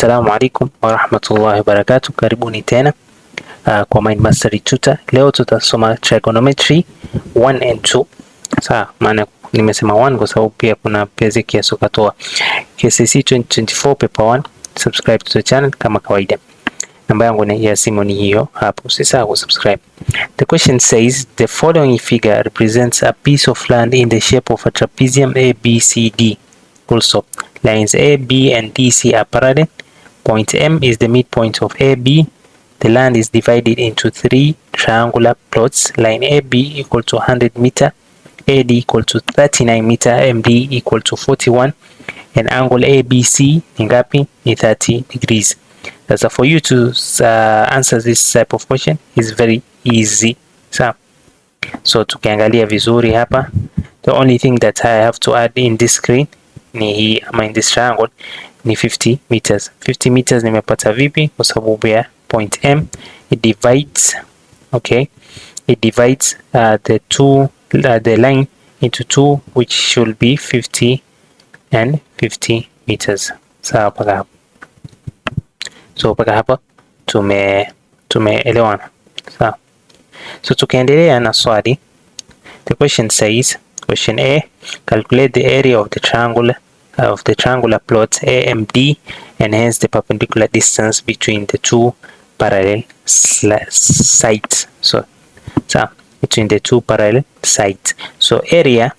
Assalamu alaikum wa rahmatullahi wa barakatuh. Karibuni tena kwa Mind Mastery Tutor. Leo tutasoma Trigonometry 1 and 2. Sawa, maana nimesema 1 kwa sababu pia kuna basic ya sokatoa. KCSE 2024 paper 1. Subscribe to the channel kama kawaida. Namba yangu ni ya simu ni hiyo hapo, usisahau kusubscribe. The question says the following figure represents a piece of land in the shape of a trapezium ABCD. Also, lines A, B, and DC are parallel. Point M is the midpoint of AB. The land is divided into 3 triangular plots. Line AB equal to 100 meter, AD equal to 39 meter, MD equal to 41, and angle ABC ni ngapi? Ni 30 degrees. Sasa for you to answer this type of question is very easy. So tukiangalia vizuri hapa, the only thing that I have to add in this screen ni hii ama in this triangle ni 50 meters. 50 meters nimepata vipi? Kwa sababu ya point M, it divides, okay, it divides the line into two, which should be 50 and 50 meters. Sawa paka hapa. So paka hapa tumeelewana. Sawa. So tukiendelea na swali, the question says, question A, calculate the area of the triangular plots AMD and hence the perpendicular distance between the two parallel sides. So between the two parallel sides. So area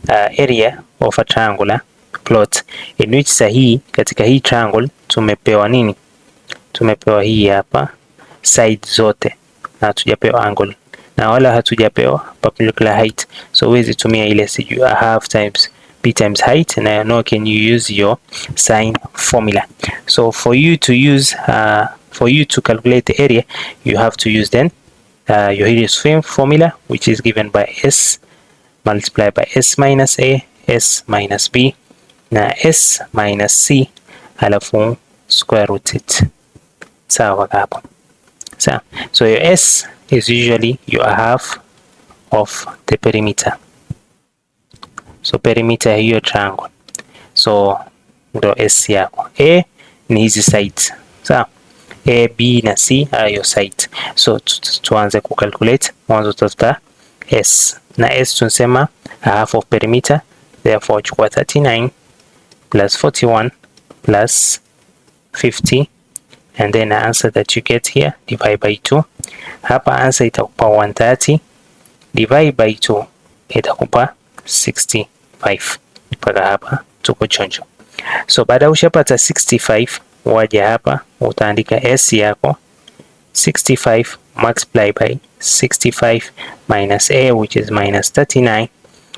of a triangular plot in which sahi katika hii triangle tumepewa nini? Tumepewa hii hapa side zote na hatujapewa angle na wala hatujapewa perpendicular height. So huwezi tumia ile sijui a half times b times height, and now can you use your sine formula. So for you to calculate the area, you have to use then your Helios formula, which is given by S multiplied by S minus A, S minus B, na S minus C, alafu square root it. Sawa hapo. So your S is usually your half of the perimeter. So perimeter hiyo triangle. So ndo S yako. A ni hizi sides. Sawa. A, B na C are your sides. So tuanze kucalculate. Mwanzo tutafuta S. Na S tunasema half of perimeter. Therefore chukua 39 plus 41 plus 50. And then the answer that you get here, divide by 2. Hapa answer itakupa 130. Divide by 2 itakupa 65. Mpaka hapa tuko chonjo. So baada ushapata 65, waja hapa utaandika S yako 65 multiply by 65 minus A, which is minus 39,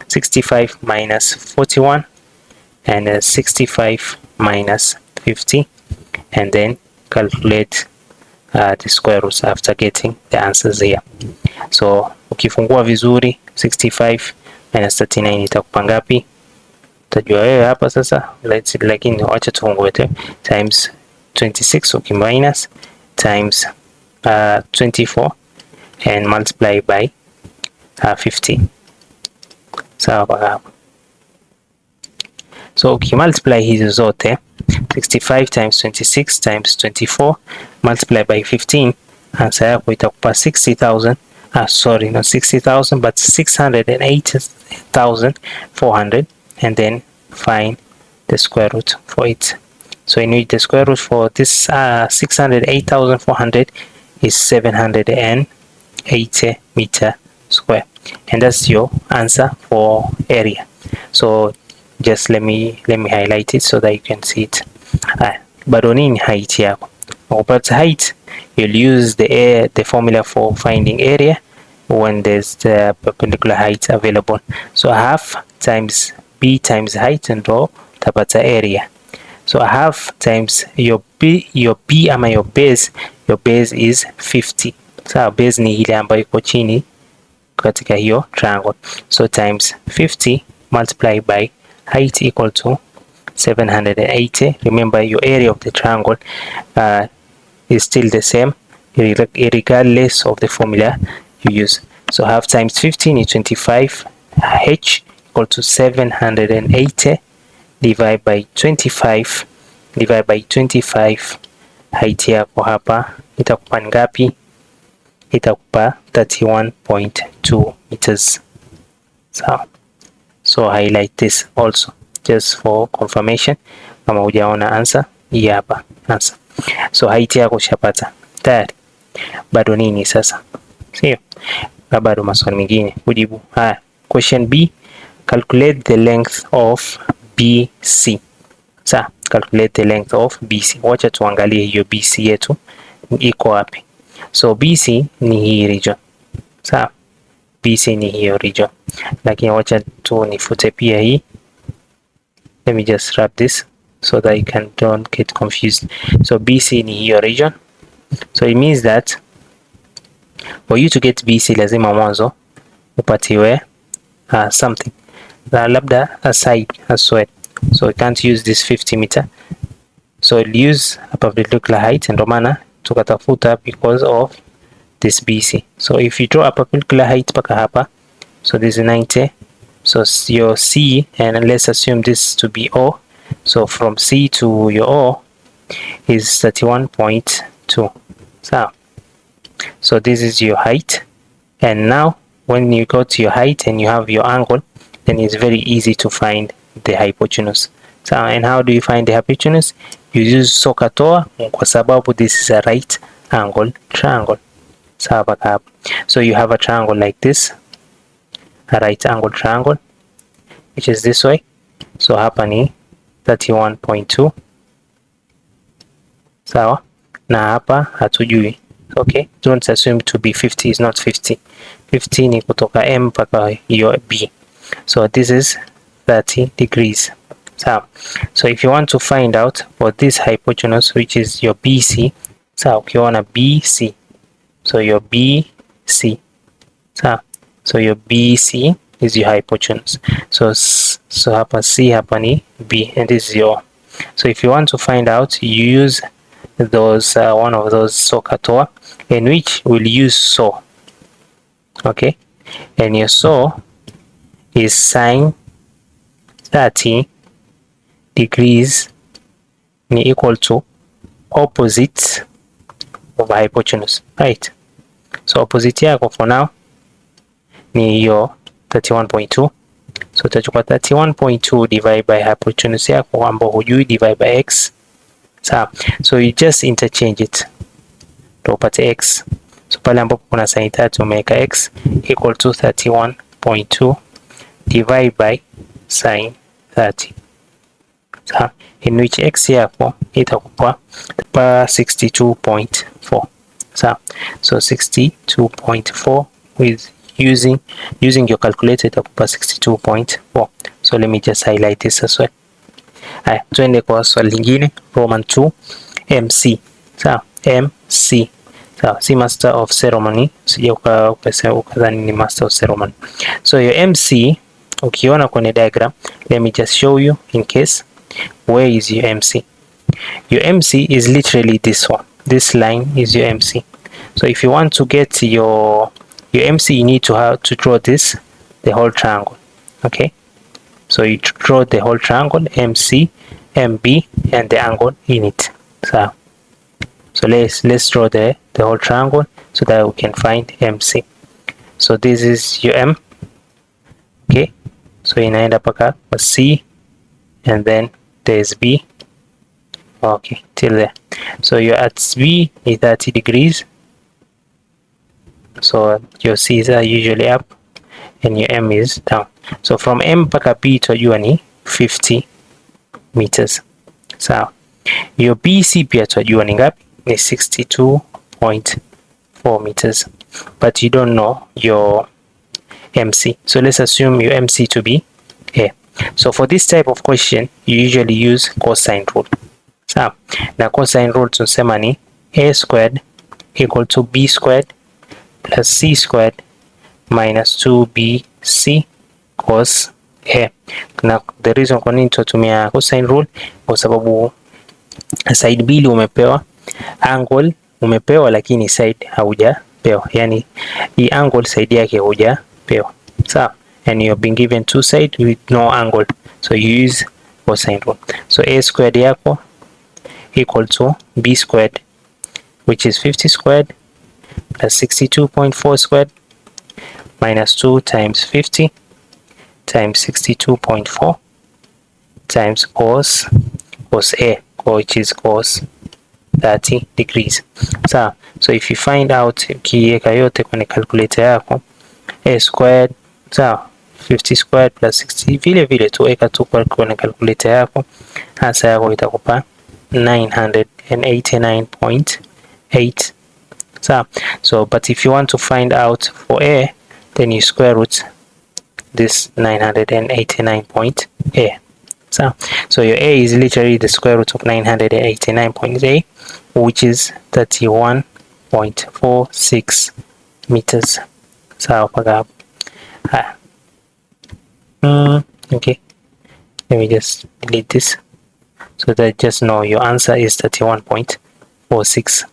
65 minus 41, and 65 minus 50, and then calculate the square roots after getting the answers here. So ukifungua vizuri 65 minus 39 itakupa ngapi? Utajua wewe hapa sasa. Lakini acha tufungue tu times 26 ukiminus times 24 and multiply by 50. Sawa baba. So ukimultiply hizo zote 65 times 26 times 24 multiply by 15, answer yako itakupa 60,000. Sorry, not 60,000 but 608,400, and then find the square root for it. So in which the square root for this 608,400 is 780 meter square, and that's your answer for area. So just let me highlight it so that you can see it. Bado nini height yako? Upata height, you'll use the formula for finding area when there's the perpendicular height available. So half times B times height ndo tapata area. So half times your B ama your base is 50. So base ni ile ambayo iko chini katika hiyo triangle. So times 50 multiply by height equal to 780. Remember your area of the triangle is still the same regardless of the formula you use. So half times 15 is 25. H equal to 780 divided by 25 divide by 25. Height yako hapa itakupa ngapi? Itakupa 31.2 meters. So highlight this also just for confirmation kama hujaona answer hii hapa answer. So height yako ushapata tayari. Bado nini sasa? Sio? Na bado maswali mengine kujibu. Haya, question B, calculate the length of BC. Sawa, calculate the length of BC. Wacha tuangalie hiyo BC yetu iko wapi. So BC ni hii region. Sawa, BC ni hiyo region. Lakini wacha tu nifute pia hii. Let me just wrap this so that you don't get confused. So BC ni hiyo region. So it means that for you to get BC lazima mwanzo upatiwe something. Labda a side as well. So you can't use this 50 meter. So you'll use a perpendicular height, ndio maana tukatafuta because of this BC. So if you draw a perpendicular height paka hapa, so this is 90. So your C, and let's assume this to be O. So from C to your O is 31.2. So this is your height. And now when you go to your height and you have your angle, then it's very easy to find the hypotenuse. So, and how do you find the hypotenuse? You use SOHCAHTOA kwa sababu this is a right angle triangle. So you have a triangle like this, a right angle triangle, which is this way. So hapa ni 31.2. Sawa, na hapa hatujui. Okay, don't assume to be 50 is not 50. 50 ni kutoka M mpaka your B. So this is 30 degrees. So if you want to find out for this hypotenuse, which is your BC, so ukiona BC, so your BC, so your BC is your hypotenuse. So hapa C, hapa ni B, and this is your. So if you want to find out, you use those one of those SOHCAHTOA, in which we'll use SO. Okay, and your SO is sine 30 degrees ni equal to opposite of hypotenuse, right? So opposite yako for now ni hiyo 31.2. So utachukua 31.2 divide by hypotenuse yako ambayo hujui, divide by x. So you just interchange it to upate x. So pale ambapo kuna sine 30 umeweka x equal to 31.2 divide by sine 30. In which x yako itakupa 62.4. So 62.4 with using your calculator itakupa 62.4. So let me just highlight this as well. Haya, tuende kwa swali lingine, Roman 2 MC. MC. Si master of ceremony, sije ukadhani ni master of ceremony. So your MC ukiona kwenye diagram, let me just show you in case. Where is your MC? Your MC is literally this one. This line is your MC. So if you want to get your MC, you need to draw this, the whole triangle. Okay, so you draw the whole triangle, MC, MB, and the angle in it. So let's draw the whole triangle so that we can find MC. So this is your M. Okay, so inaenda paka C, and then there's B. Okay, till there. So you're at B is 30 degrees. So your C's are usually up and your M is down. So from M paka B tunajua ni 50 meters. So your BC pia tunajua ni ngapi? Ni 62.4 meters. But you don't know your MC. So let's assume your MC to be A. So for this type of question, you usually use cosine rule. So na cosine rule tunasema ni A squared equal to B squared plus C squared minus 2BC cos A. Na the reason kwa nini tunatumia cosine rule kwa sababu side mbili umepewa, angle umepewa lakini side haujapewa. Yani hii angle side yake haujapewa. So and you've been given two sides with no angle, so you use cosine rule. So A squared yako equal to b squared, which is 50 squared plus 62.4 squared minus 2 times 50 times 62.4 times cos A, which is cos 30 degrees. So if you find out, ukiweka yote kwenye calculator yako, a squared, 50 squared plus 60, vile vile tuweka tu kwenye calculator yako, hasa yako itakupa 989.8. So but if you want to find out for a, then you square root this 989.a. So your a is literally the square root of 989.a, which is 31.46 meters. Okay, let me just delete this so that just know your answer is 31.46.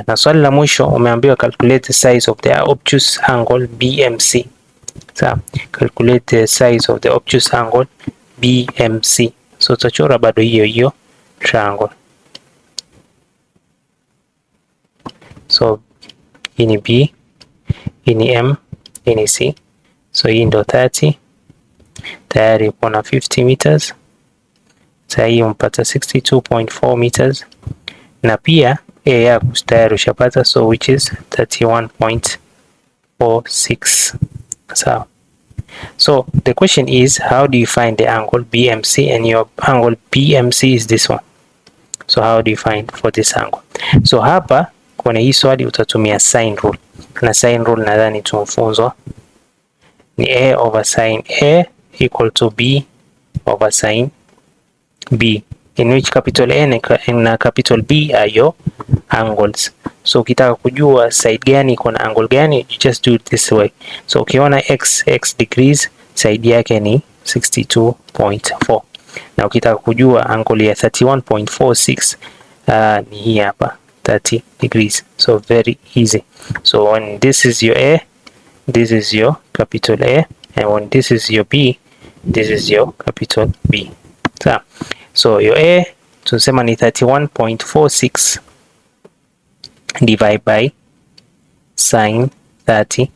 Na swali la mwisho umeambiwa calculate the size of the obtuse angle BMC. Calculate the size of the obtuse angle BMC. So tutachora bado hiyo triangle. So hii ni B, hii ni M, hii ni C. So hii ndo 30. Tayari uko na 50 meters. Sasa hii umpata 62.4 meters. Na pia A yako tayari ushapata, so which is 31.46. So the question is, how do you find the angle BMC? And your angle BMC is this one. So how do you find for this angle? So hapa kwenye hii swali utatumia sine rule. Na sine rule nadhani tumefunzwa ni A over sine A equal to B over sine B, in which capital A na capital B are your angles. So ukitaka kujua side gani iko na angle gani, you just do it this way. So ukiona x degrees, side yake ni 62.4. Na ukitaka kujua angle ya 31.46, ni hii hapa 30 degrees. So very easy. So when this is your A, this is your capital A, and when this is your B, this is your capital B. So your A tunasema ni 31.46 divided by sine 30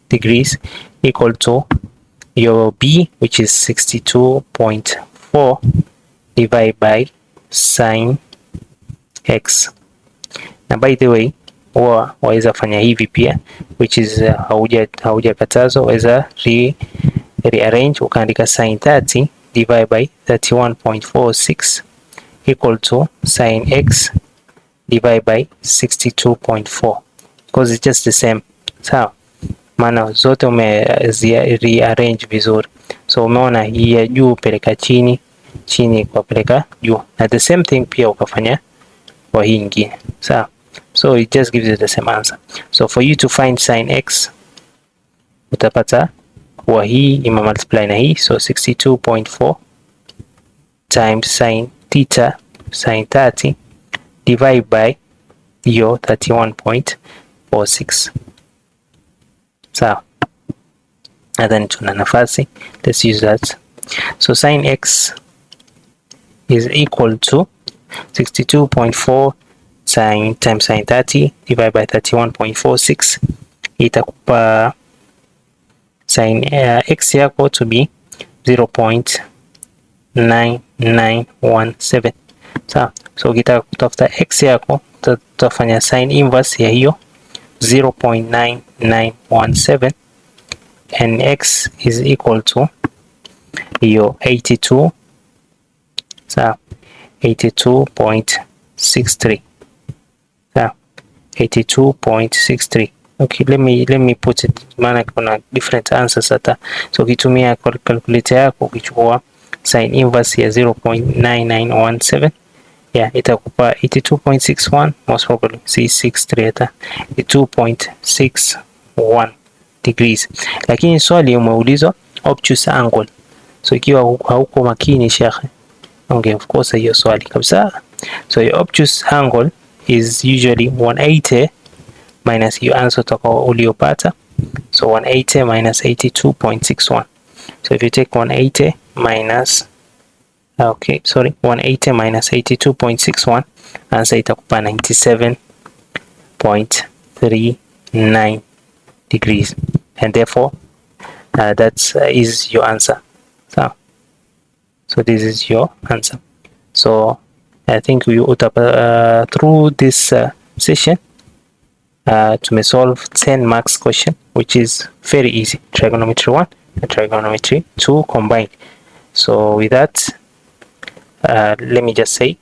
degrees equal to your B, which is 62.4 divided by sine x. Na by the way, waweza fanya hivi pia, which is haujakatazwa, waweza rearrange ukaandika sine 30 divided by 31.46 equal to sine x divided by 62.4, because it's just the same. Sawa, maana zote rearrange vizuri. So umeona hii ya juu peleka chini, chini kwa peleka juu, na the same thing pia ukafanya kwa hii nyingine. Sawa, so it just gives you the same answer. So for you to find sine x, utapata kwa hii ima multiply na hii, so 62.4 times sine theta sine 30 divide by your 31.46. Sawa, and then tuna nafasi, let's use that. So sine x is equal to 62.4 sine times sine 30 divided by 31.46. Itakupa sine x yako to be 0.9917. Sawa, so ukitaka kutafuta x yako tutafanya sine inverse ya hiyo 0.9917, and x is equal to hiyo 82. Sawa, 82.63. Sawa, 82.63. Okay, let me put it, maana kuna different answers hata. So ukitumia calculator yako ukichukua sine inverse ya 0.9917, yeah, itakupa 82.61, most probably C63 hata 82.61 degrees. Lakini swali umeulizwa obtuse angle. So ikiwa hauko makini shekhe, okay, of course hiyo swali kabisa. So your obtuse angle is usually 180 minus your answer toka uliopata. So 180 minus 82.61. So if you take 180 minus Okay, sorry, 180 minus 82.61, answer itakupa 97.39 degrees, and therefore that is your answer. So this is your answer. So I think we would through this session to solve 10 marks question, which is very easy, trigonometry 1 and trigonometry 2 combined. So with that, let me just say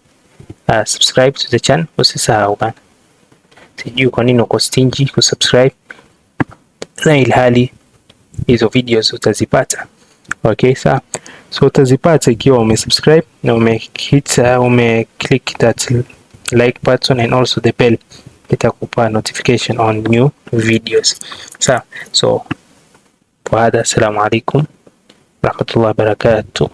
subscribe to the channel, usisahau bana. Sijui kwa nini uko stingy kusubscribe na ilhali hizo videos utazipata. Okay, so utazipata ikiwa umesubscribe na umeclick that like button and also the bell, itakupa notification on new videos. So kwa hada, assalamu alaikum warahmatullahi wabarakatuh.